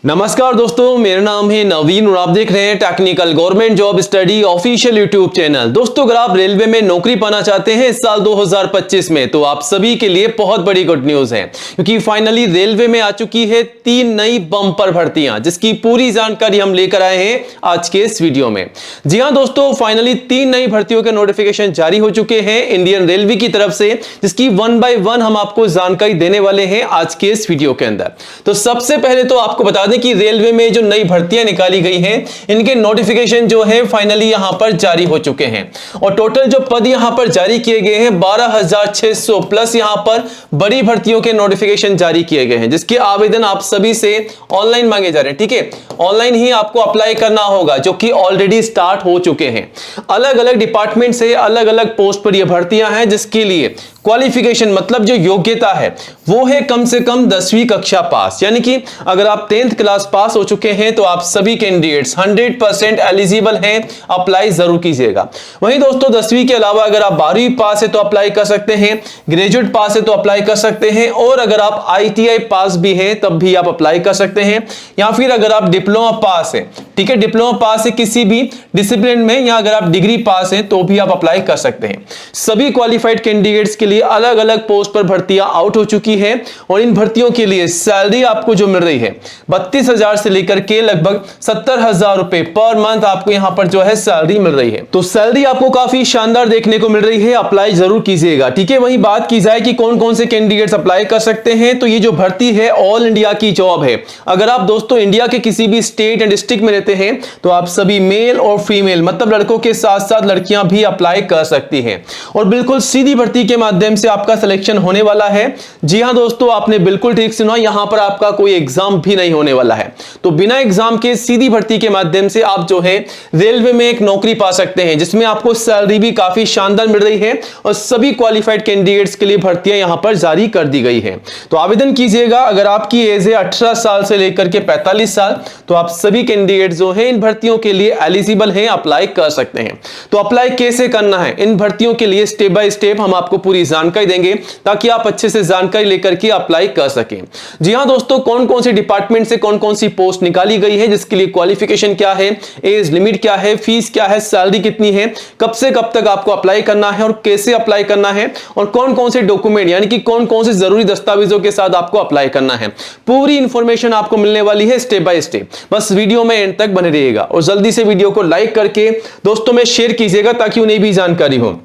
नमस्कार दोस्तों, मेरा नाम है नवीन और आप देख रहे हैं technical government job study official YouTube channel. दोस्तों, अगर आप रेलवे में नौकरी पाना चाहते हैं इस साल 2025 में तो आप सभी के लिए बहुत बड़ी गुड न्यूज है, क्योंकि फाइनली रेलवे में आ चुकी है 3 नई बम्पर भर्तियां, जिसकी पूरी जानकारी हम लेकर आए हैं आज के इस वीडियो में। जी हां दोस्तों, फाइनली 3 नई भर्तियों के नोटिफिकेशन जारी हो चुके हैं इंडियन रेलवे की तरफ से, जिसकी 1 बाय 1 हम आपको जानकारी देने वाले हैं आज के इस वीडियो के अंदर। तो सबसे पहले तो आपको बता दें कि रेलवे में जो नई भर्तियां निकाली गई हैं इनके नोटिफिकेशन जो है फाइनली यहां पर जारी हो चुके हैं, और टोटल जो पद यहां पर जारी किए गए हैं 12,600 प्लस यहां पर बड़ी भर्तियों के नोटिफिकेशन जारी किए गए हैं, जिसके आवेदन आप सभी से ऑनलाइन मांगे जा रहे हैं। ठीक है, ऑनलाइन ही आपको अप्लाई करना होगा, जो कि ऑलरेडी स्टार्ट हो चुके हैं। अलग अलग डिपार्टमेंट से अलग अलग पोस्ट पर यह भर्तियां हैं, जिसके लिए क्वालिफिकेशन मतलब जो योग्यता है वो है कम से कम 10वीं कक्षा पास, यानी कि अगर आप 10th क्लास पास हो चुके हैं तो आप सभी कैंडिडेट्स 100% एलिजिबल हैं, अप्लाई जरूर कीजिएगा। वहीं दोस्तों, 10वीं के अलावा अगर आप 12वीं पास है तो अप्लाई कर सकते हैं, ग्रेजुएट पास है तो अप्लाई कर सकते हैं, और अगर आप ITI पास भी हैं तब भी आप अप्लाई कर सकते हैं, या फिर अगर आप डिप्लोमा पास है, ठीक है, डिप्लोमा पास है किसी भी डिसिप्लिन में, या अगर आप डिग्री पास है तो भी आप अप्लाई कर सकते हैं। सभी क्वालिफाइड कैंडिडेट्स के लिए अलग अलग पोस्ट पर भर्तियां आउट हो चुकी है, और इन भर्तियों के लिए सैलरी आपको जो मिल रही है 32,000 से लेकर के लगभग 70,000 रुपए पर मंथ आपको यहां पर जो है सैलरी मिल रही है। तो सैलरी आपको काफी शानदार देखने को मिल रही है, अप्लाई जरूर कीजिएगा। ठीक है, वहीं बात की जाए कि कौन कौन से कैंडिडेट्स अप्लाई कर सकते हैं, तो ये जो भर्ती है ऑल इंडिया की जॉब है। अगर आप दोस्तों इंडिया के किसी भी स्टेट एंड डिस्ट्रिक्ट में रहते हैं तो आप सभी मेल और फीमेल मतलब लड़कों के साथ साथ लड़कियां भी अप्लाई कर सकती हैं, और बिल्कुल सीधी भर्ती के माध्यम से आपका सिलेक्शन होने वाला है। जी हां दोस्तों, आपने बिल्कुल ठीक सुना, यहां पर आपका कोई एग्जाम भी नहीं होने वाला है। तो बिना एग्जाम के सीधी भर्ती के माध्यम से आप जो है रेलवे में एक नौकरी पा सकते हैं, जिसमें आपको सैलरी भी काफी शानदार मिल रही है, और सभी क्वालिफाइड कैंडिडेट्स के लिए भर्तियां यहां पर जारी कर दी गई है। तो आवेदन कीजिएगा। अगर आपकी एज है 18 साल से लेकर के 45 साल तो आप सभी कैंडिडेट जो है इन भर्तियों के लिए एलिजिबल हैं, अप्लाई कर सकते हैं। तो अप्लाई कैसे करना है इन भर्तियों के लिए स्टेप बाय स्टेप हम आपको पूरी जानकारी देंगे, ताकि आप अच्छे से जानकारी लेकर के अप्लाई कर सकें। जी हां दोस्तों, कौन कौन से डिपार्टमेंट से कौन कौन सी पोस्ट निकाली गई है, जिसके लिए क्वालिफिकेशन क्या है, एज लिमिट क्या है, फीस क्या है, सैलरी कितनी है, कब से कब तक आपको अप्लाई करना है और कैसे अप्लाई करना है, और कौन कौन से डॉक्यूमेंट यानी कि कौन कौन से जरूरी दस्तावेजों के साथ आपको अप्लाई करना है, पूरी इंफॉर्मेशन आपको मिलने वाली है स्टेप बाय स्टेप। बस वीडियो में एंड तक बने रहिएगा, और जल्दी से वीडियो को लाइक करके दोस्तों में शेयर कीजिएगा ताकि उन्हें भी जानकारी हो।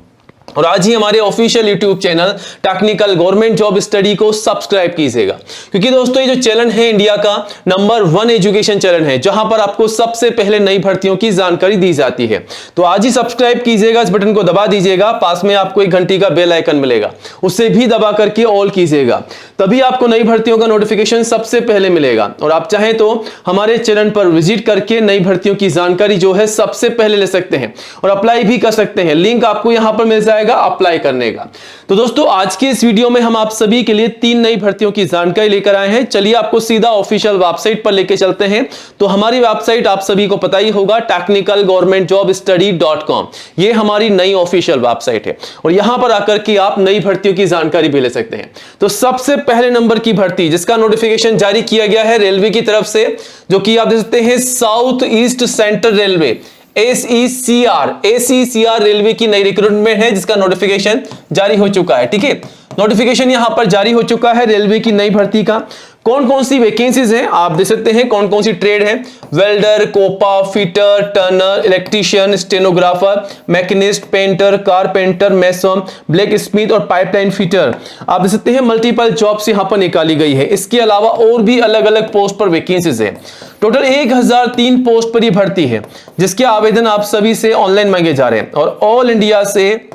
और आज ही हमारे official YouTube channel technical government job study को सब्सक्राइब कीजिएगा, क्योंकि दोस्तों ये जो चैनल है इंडिया का नंबर 1 एजुकेशन चैनल है, जहां पर आपको सबसे पहले नई भर्तियों की जानकारी दी जाती है। तो आज ही सब्सक्राइब कीजिएगा, इस बटन को दबा दीजिएगा, पास में आपको एक घंटी का बेल आइकन मिलेगा, उसे भी दबा करके ऑल कीजिएगा, तभी आपको नई भर्तियों का नोटिफिकेशन सबसे पहले मिलेगा। और आप चाहें तो हमारे चैनल पर विजिट करके नई भर्तियों की जानकारी जो है सबसे पहले ले सकते हैं, और अप्लाई भी कर सकते हैं। लिंक आपको यहां पर मिल जाएगा अप्लाई करने का। तो दोस्तों, आज के इस वीडियो में हम आप सभी के लिए 3 नई भर्तियों की जानकारी लेकर आए हैं। चलिए आपको सीधा ऑफिशियल वेबसाइट पर लेकर चलते हैं। तो हमारी वेबसाइट आप सभी को पता ही होगा, technicalgovernmentjobstudy.com। ये हमारी नई ऑफिशियल वेबसाइट है, और यहां पर आकर के आप नई भर्तियों की जानकारी भी ले सकते हैं। तो सबसे पहले नंबर की भर्ती जिसका नोटिफिकेशन जारी किया गया है रेलवे की तरफ से, जो कि आप देख सकते हैं south east central railway ACCR railway की नई रिक्रूटमेंट है, जिसका नोटिफिकेशन जारी हो चुका है। ठीक है, नोटिफिकेशन यहां पर जारी हो चुका है रेलवे की नई भर्ती का। कौन कौन सी वैकेंसीज हैं आप देख सकते हैं, कौन कौन सी ट्रेड है, welder, COPA, fitter, turner, electrician, stenographer, machinist, painter, carpenter, mason, blacksmith और पाइपलाइन फिटर। आप देख सकते हैं मल्टीपल जॉब्स यहां पर निकाली गई है। इसके अलावा और भी अलग अलग पोस्ट पर वैकेंसीज है। टोटल 1003 पोस्ट पर यह भर्ती है, जिसके आवेदन आप सभी से ऑनलाइन मांगे जा रहे हैं, और ऑल इंडिया से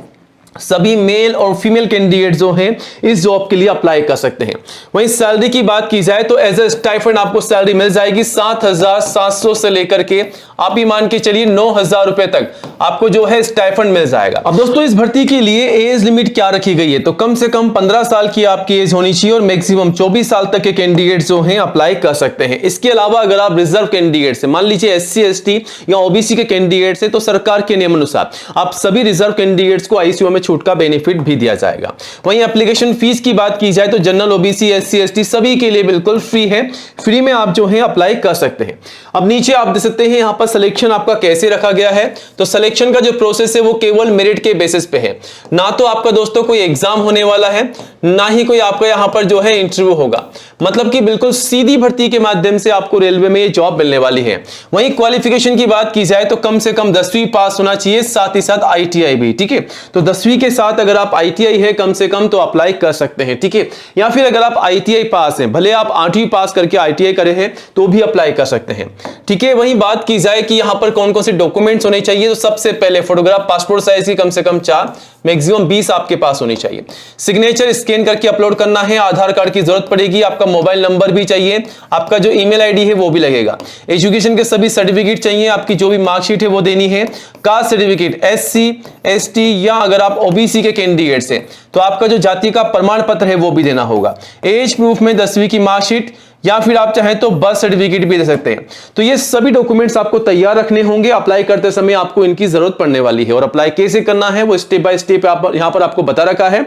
सभी मेल और फीमेल कैंडिडेट जो हैं इस जॉब के लिए अप्लाई कर सकते हैं। वहीं सैलरी की बात की जाए तो एज ए स्टाइफंड आपको सैलरी मिल जाएगी 7,700 से लेकर के आप ही मान के चलिए 9,000 रुपए तक आपको जो है स्टाइफंड मिल जाएगा। अब दोस्तों, इस भर्ती के लिए एज लिमिट क्या रखी गई है, तो कम से कम 15 साल की आपकी एज होनी चाहिए, और मैक्सिमम 24 साल तक के कैंडिडेट जो हैं अप्लाई कर सकते हैं। इसके अलावा अगर आप रिजर्व कैंडिडेट से, मान लीजिए SC ST या OBC के कैंडिडेट से, तो सरकार के नियम अनुसार आप सभी रिजर्व कैंडिडेट्स को ICU में छूट का बेनिफिट भी दिया जाएगा। वहीं एप्लीकेशन फीस की बात की जाए तो जनरल, ओबीसी, एससी, एसटी सभी के लिए बिल्कुल फ्री है, फ्री में आप जो है अप्लाई कर सकते हैं। अब नीचे आप देख सकते हैं यहाँ पर सिलेक्शन आपका कैसे रखा गया है। तो सिलेक्शन का जो प्रोसेस है वो केवल मेरिट के बेसिस पे है, ना तो आपका दोस्तों कोई एग्जाम होने वाला है, ना ही कोई आपका यहाँ पर जो है इंटरव्यू होगा। मतलब कि बिल्कुल सीधी भर्ती के माध्यम से आपको रेलवे में ये जॉब मिलने वाली है। वहीं क्वालिफिकेशन की बात की जाए तो कम से कम 10वीं पास होना चाहिए, साथ ही साथ आईटीआई भी, ठीक है। तो 10वीं के साथ अगर आप आईटीआई है कम से कम तो अप्लाई कर सकते हैं, ठीक है। या फिर अगर आप आईटीआई पास हैं, भले आप 8वीं पास करके आईटीआई करे हैं तो भी अप्लाई कर सकते हैं, ठीक है। वहीं बात की जाए कि यहां पर कौन कौन से डॉक्यूमेंट्स होने चाहिए, तो सबसे पहले फोटोग्राफ पासपोर्ट साइज की कम से कम 4, मैक्सिमम 20 आपके पास होनी चाहिए। सिग्नेचर स्कैन करके अपलोड करना है। आधार कार्ड की जरूरत पड़ेगी, आपका मोबाइल नंबर भी चाहिए, आपका जो ईमेल आईडी है वो भी लगेगा। एजुकेशन के सभी सर्टिफिकेट चाहिए, आपकी जो भी मार्कशीट है वो देनी है। कास्ट सर्टिफिकेट, एससी, एसटी या अगर आप ओबीसी के कैंडिडेट्स हैं तो आपका जो जाति का प्रमाण पत्र है वो भी देना होगा। एज प्रूफ में 10वीं की मार्कशीट या फिर आप चाहें तो बर्थ सर्टिफिकेट भी दे सकते हैं। तो ये सभी डॉक्यूमेंट्स आपको तैयार रखने होंगे, अप्लाई करते समय आपको इनकी जरूरत पड़ने वाली है। और अप्लाई कैसे करना है वो स्टेप बाय स्टेप यहां पर आपको बता रखा है।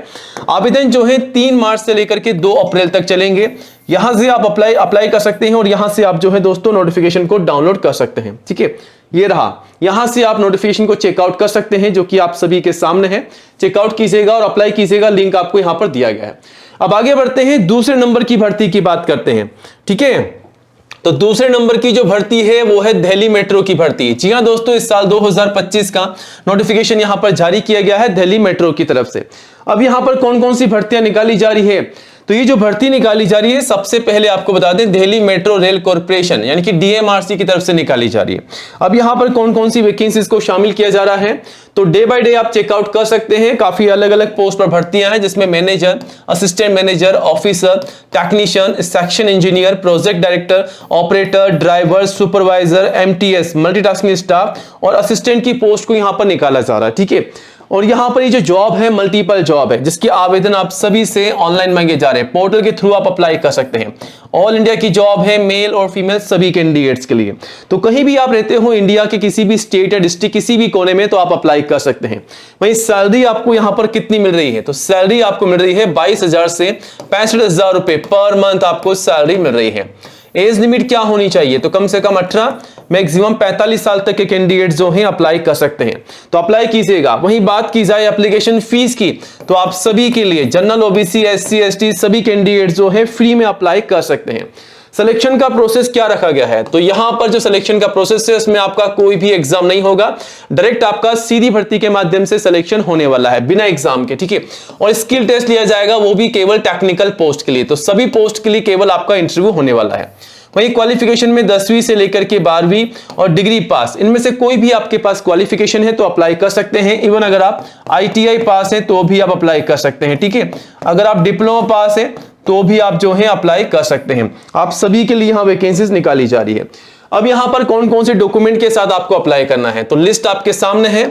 आवेदन जो है 3 मार्च से लेकर के 2 अप्रैल तक चलेंगे। यहां से आप अप्लाई कर सकते हैं और यहां से आप जो है दोस्तों नोटिफिकेशन को डाउनलोड कर सकते हैं, ठीक है। ये रहा, यहां से आप नोटिफिकेशन को चेकआउट कर सकते हैं जो कि आप सभी के सामने है। चेकआउट कीजिएगा और अप्लाई कीजिएगा, लिंक आपको यहां पर दिया गया है। अब आगे बढ़ते हैं, दूसरे नंबर की भर्ती की बात करते हैं, ठीक है। तो दूसरे नंबर की जो भर्ती है वो है दिल्ली मेट्रो की भर्ती। जी हां दोस्तों, इस साल 2025 का नोटिफिकेशन यहां पर जारी किया गया है दिल्ली मेट्रो की तरफ से। अब यहां पर कौन कौन सी भर्तियां निकाली जा रही है, तो ये जो भर्ती निकाली जा रही है सबसे पहले आपको बता दें दिल्ली मेट्रो रेल कॉर्पोरेशन यानी कि डीएमआरसी की तरफ से निकाली जा रही है। अब यहां पर कौन कौन सी वैकेंसीज को शामिल किया जा रहा है, तो डे बाय डे आप चेकआउट कर सकते हैं। काफी अलग अलग पोस्ट पर भर्तियां हैं जिसमें manager, assistant manager, officer, technician, section engineer, project director, operator, driver, supervisor, MTS, multitasking staff और असिस्टेंट की पोस्ट को यहां पर निकाला जा रहा है, ठीक है। और यहां पर ये जो जॉब है मल्टीपल जॉब है जिसके आवेदन आप सभी से ऑनलाइन मांगे जा रहे हैं। पोर्टल के थ्रू आप अप्लाई कर सकते हैं। ऑल इंडिया की जॉब है, मेल और फीमेल सभी कैंडिडेट्स के लिए। तो कहीं भी आप रहते हो इंडिया के किसी भी स्टेट या डिस्ट्रिक्ट किसी भी कोने में तो आप अप्लाई कर सकते हैं। वहीं सैलरी आपको यहां पर कितनी मिल रही है, तो सैलरी आपको मिल रही है 22,000 से 65,000 रुपए पर मंथ आपको सैलरी मिल रही है। एज लिमिट क्या होनी चाहिए, तो कम से कम 18, मैक्सिमम 45 साल तक के कैंडिडेट जो हैं अप्लाई कर सकते हैं, तो अप्लाई कीजिएगा। वहीं बात की जाए एप्लीकेशन फीस की, तो आप सभी के लिए जनरल, ओबीसी, एससी, एसटी सभी कैंडिडेट जो है फ्री में अप्लाई कर सकते हैं। सिलेक्शन का प्रोसेस क्या रखा गया है, तो यहां पर जो सिलेक्शन का प्रोसेस है उसमें आपका कोई भी एग्जाम नहीं होगा, डायरेक्ट आपका सीधी भर्ती के माध्यम से सिलेक्शन होने वाला है बिना एग्जाम के, ठीक है। और स्किल टेस्ट लिया जाएगा, वो भी केवल टेक्निकल पोस्ट के लिए। तो सभी पोस्ट के लिए केवल आपका इंटरव्यू होने वाला है। वहीं क्वालिफिकेशन में 10वीं से लेकर के 12वीं और डिग्री पास, इनमें से कोई भी आपके पास क्वालिफिकेशन है तो अप्लाई कर सकते हैं। इवन अगर आप आईटीआई पास हैं तो भी आप अप्लाई कर सकते हैं, ठीक है। अगर आप डिप्लोमा पास हैं तो भी आप जो है अप्लाई कर सकते हैं। आप सभी के लिए यहां वैकेंसीज निकाली जा रही है। अब यहां पर कौन कौन से डॉक्यूमेंट के साथ आपको अप्लाई करना है, तो लिस्ट आपके सामने है।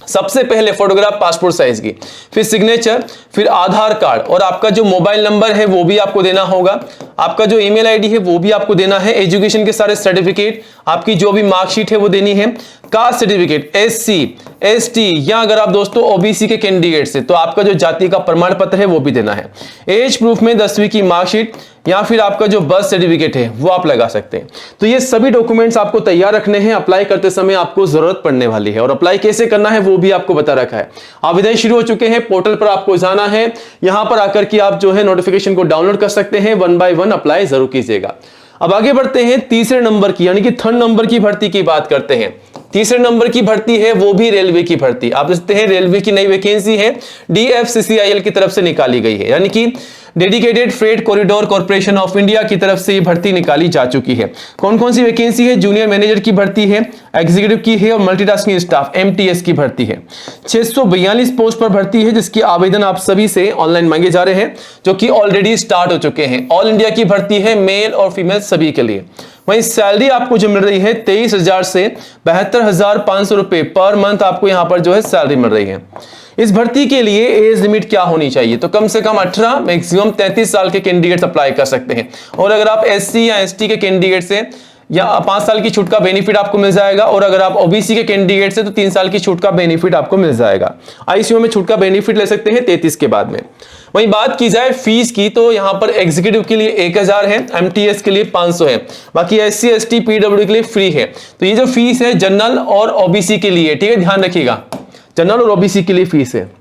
सबसे पहले फोटोग्राफ पासपोर्ट साइज की, फिर सिग्नेचर, फिर आधार कार्ड और आपका जो मोबाइल नंबर है वो भी आपको देना होगा। आपका जो ईमेल आईडी है वो भी आपको देना है। एजुकेशन के सारे सर्टिफिकेट, आपकी जो भी मार्कशीट है वो देनी है। कास्ट सर्टिफिकेट, एससी, एसटी या अगर आप दोस्तों ओबीसी के कैंडिडेट से तो आपका जो जाति का प्रमाण पत्र है वो भी देना है। एज प्रूफ में 10वीं की मार्कशीट या फिर आपका जो बर्थ सर्टिफिकेट है वो आप लगा सकते हैं। तो ये सभी डॉक्यूमेंट्स आपको तैयार रखने हैं, अप्लाई करते समय आपको जरूरत पड़ने वाली है। और अप्लाई कैसे करना है वो भी आपको बता रखा है। आवेदन शुरू हो चुके हैं, पोर्टल पर आपको जाना है, यहां पर आकर के आप जो है नोटिफिकेशन को डाउनलोड कर सकते हैं। 1 बाय 1 अप्लाई जरूर कीजिएगा। अब आगे बढ़ते हैं तीसरे नंबर की यानी कि 3rd नंबर की भर्ती की बात करते हैं। तीसरे नंबर की भर्ती है वो भी रेलवे की भर्ती। आप देखते हैं रेलवे की नई वैकेंसी है, डीएफसीसीआईएल की तरफ से निकाली गई है, यानी कि dedicated freight corridor corporation of India की तरफ से ये भर्ती निकाली जा चुकी है। कौन कौन सी वैकेंसी है, जूनियर मैनेजर की भर्ती है, एग्जीक्यूटिव की है और मल्टीटास्किंग स्टाफ एमटीएस की भर्ती है। 642 पोस्ट पर भर्ती है जिसकी आवेदन आप सभी से ऑनलाइन मांगे जा रहे हैं, जो कि ऑलरेडी स्टार्ट हो चुके हैं। ऑल इंडिया की भर्ती है, मेल और फीमेल सभी के लिए। वहीं सैलरी आपको जो मिल रही है 23,000 से 72,500 रुपए पर मंथ आपको यहां पर जो है सैलरी मिल रही है। इस भर्ती के लिए एज लिमिट क्या होनी चाहिए, तो कम से कम 18, मैक्सिमम 33 साल के कैंडिडेट्स अप्लाई कर सकते हैं। और अगर आप एससी या एसटी के कैंडिडेट्स हैं या 5 साल की छूट का बेनिफिट आपको मिल जाएगा, और अगर आप ओबीसी के कैंडिडेट से तो 3 साल की छूट का बेनिफिट आपको मिल जाएगा। आईसीयू में छूट का बेनिफिट ले सकते हैं 33 के बाद में। वहीं बात की जाए फीस की तो यहां पर एग्जीक्यूटिव के लिए 1000 है, एमटीएस के लिए 500 है, बाकी एससी एसटी पीडब्ल्यू के लिए फ्री है। तो ये जो फीस है जनरल और ओबीसी के लिए, ठीक है, ध्यान रखिएगा, जनरल और ओबीसी के लिए फीस है।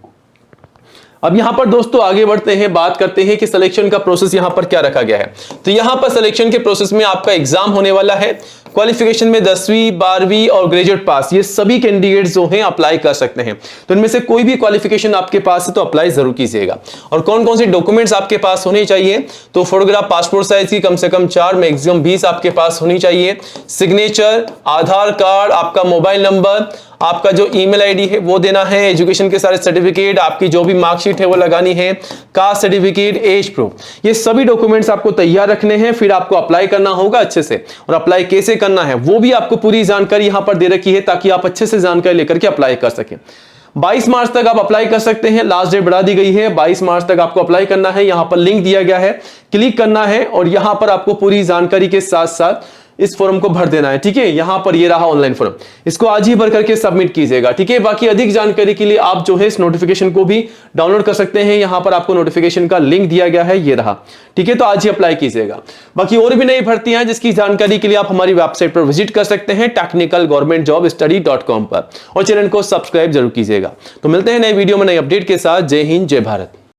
अब यहां पर दोस्तों आगे बढ़ते हैं, बात करते हैं कि सिलेक्शन का प्रोसेस यहां पर क्या रखा गया है। तो यहां पर सिलेक्शन के प्रोसेस में आपका एग्जाम होने वाला है। क्वालिफिकेशन में 10वीं 12वीं और ग्रेजुएट पास, ये सभी कैंडिडेट्स जो हैं अप्लाई कर सकते हैं। तो इनमें से कोई भी क्वालिफिकेशन आपके पास है तो अप्लाई जरूर कीजिएगा। और कौन कौन से डॉक्यूमेंट्स आपके पास होने चाहिए, तो फोटोग्राफ पासपोर्ट साइज की कम से कम 4, मैक्सिमम 20 आपके पास होनी चाहिए। सिग्नेचर, आधार कार्ड, आपका मोबाइल नंबर, आपका जो ईमेल आईडी है वो देना है, एजुकेशन के सारे सर्टिफिकेट, आपकी जो भी मार्कशीट है वो लगानी है, कास्ट सर्टिफिकेट, एज प्रूफ, ये सभी डॉक्यूमेंट्स आपको तैयार रखने हैं। फिर आपको अप्लाई करना होगा अच्छे से, और अप्लाई कैसे करना है वो भी आपको पूरी जानकारी यहां पर दे रखी है, ताकि आप अच्छे से जानकारी लेकर के अप्लाई कर सकें। 22 मार्च तक आप अप्लाई कर सकते हैं, लास्ट डेट बढ़ा दी गई है, 22 मार्च तक आपको अप्लाई करना है। यहां पर लिंक दिया गया है, क्लिक करना है और यहां पर आपको पूरी जानकारी के साथ साथ इस फॉर्म को भर देना है, ठीक है। यहां पर ये रहा ऑनलाइन फॉर्म, इसको आज ही भर करके सबमिट कीजिएगा, ठीक है। बाकी अधिक जानकारी के लिए आप जो है इस नोटिफिकेशन को भी डाउनलोड कर सकते हैं, यहां पर आपको नोटिफिकेशन का लिंक दिया गया है, ये रहा, ठीक है। तो आज ही अप्लाई कीजिएगा। बाकी और भी नई भर्तियां हैं जिसकी जानकारी के लिए आप हमारी वेबसाइट पर विजिट कर सकते हैं technicalgovernmentjobstudy.com पर, और चैनल को सब्सक्राइब जरूर कीजिएगा। तो मिलते हैं नए वीडियो में नई अपडेट के साथ। जय हिंद, जय भारत।